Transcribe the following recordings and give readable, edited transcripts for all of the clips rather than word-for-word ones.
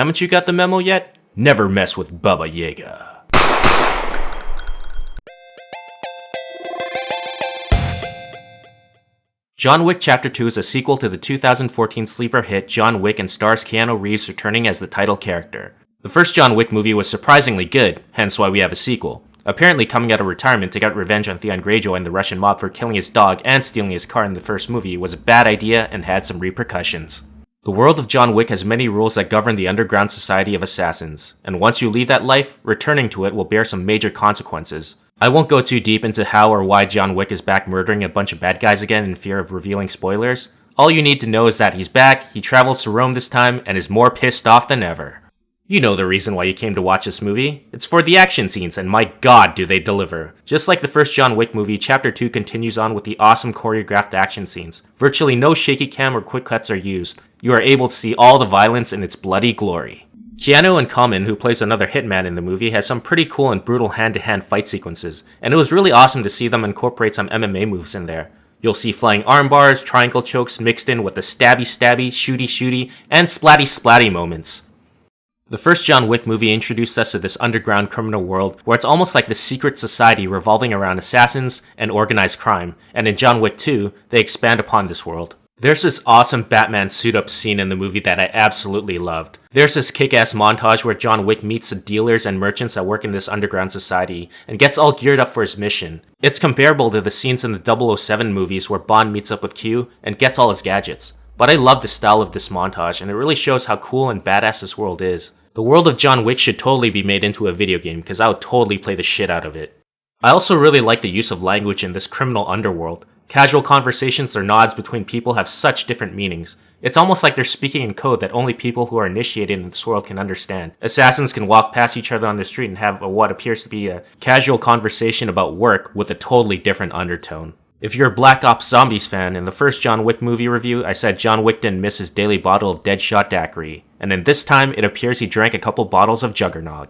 Haven't you got the memo yet? Never mess with Baba Yaga. John Wick Chapter 2 is a sequel to the 2014 sleeper hit John Wick and stars Keanu Reeves returning as the title character. The first John Wick movie was surprisingly good, hence why we have a sequel. Apparently coming out of retirement to get revenge on Theon Greyjoy and the Russian mob for killing his dog and stealing his car in the first movie was a bad idea and had some repercussions. The world of John Wick has many rules that govern the underground society of assassins, and once you leave that life, returning to it will bear some major consequences. I won't go too deep into how or why John Wick is back murdering a bunch of bad guys again in fear of revealing spoilers. All you need to know is that he's back, he travels to Rome this time, and is more pissed off than ever. You know the reason why you came to watch this movie. It's for the action scenes, and my god do they deliver. Just like the first John Wick movie, Chapter 2 continues on with the awesome choreographed action scenes. Virtually no shaky cam or quick cuts are used. You are able to see all the violence in its bloody glory. Keanu and Common, who plays another hitman in the movie, has some pretty cool and brutal hand-to-hand fight sequences, and it was really awesome to see them incorporate some MMA moves in there. You'll see flying arm bars, triangle chokes mixed in with the stabby-stabby, shooty-shooty, and splatty-splatty moments. The first John Wick movie introduced us to this underground criminal world where it's almost like the secret society revolving around assassins and organized crime, and in John Wick 2, they expand upon this world. There's this awesome Batman suit-up scene in the movie that I absolutely loved. There's this kick-ass montage where John Wick meets the dealers and merchants that work in this underground society and gets all geared up for his mission. It's comparable to the scenes in the 007 movies where Bond meets up with Q and gets all his gadgets. But I love the style of this montage, and it really shows how cool and badass this world is. The world of John Wick should totally be made into a video game, because I would totally play the shit out of it. I also really like the use of language in this criminal underworld. Casual conversations or nods between people have such different meanings. It's almost like they're speaking in code that only people who are initiated in this world can understand. Assassins can walk past each other on the street and have what appears to be a casual conversation about work with a totally different undertone. If you're a Black Ops Zombies fan, in the first John Wick movie review, I said John Wick didn't miss his daily bottle of Deadshot daiquiri, and in this time, it appears he drank a couple bottles of Juggernog.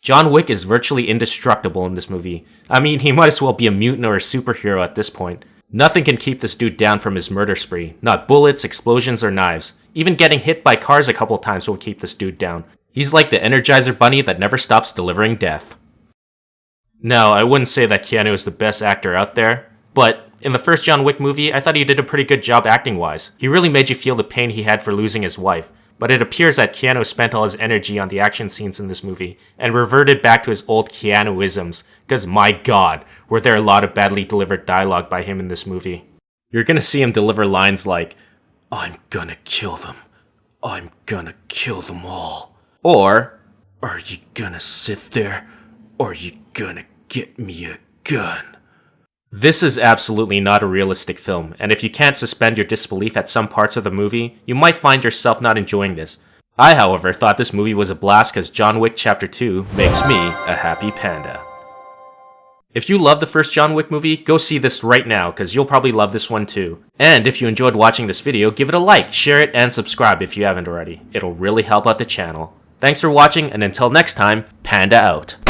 John Wick is virtually indestructible in this movie. I mean, he might as well be a mutant or a superhero at this point. Nothing can keep this dude down from his murder spree. Not bullets, explosions, or knives. Even getting hit by cars a couple times will keep this dude down. He's like the Energizer Bunny that never stops delivering death. Now, I wouldn't say that Keanu is the best actor out there, but in the first John Wick movie, I thought he did a pretty good job acting-wise. He really made you feel the pain he had for losing his wife. But it appears that Keanu spent all his energy on the action scenes in this movie, and reverted back to his old Keanu-isms, because my god, were there a lot of badly delivered dialogue by him in this movie. You're gonna see him deliver lines like, "I'm gonna kill them. I'm gonna kill them all." Or, "Are you gonna sit there, or are you gonna get me a gun?" This is absolutely not a realistic film, and if you can't suspend your disbelief at some parts of the movie, you might find yourself not enjoying this. I, however, thought this movie was a blast because John Wick Chapter 2 makes me a happy panda. If you love the first John Wick movie, go see this right now, because you'll probably love this one too. And if you enjoyed watching this video, give it a like, share it, and subscribe if you haven't already. It'll really help out the channel. Thanks for watching, and until next time, Panda out.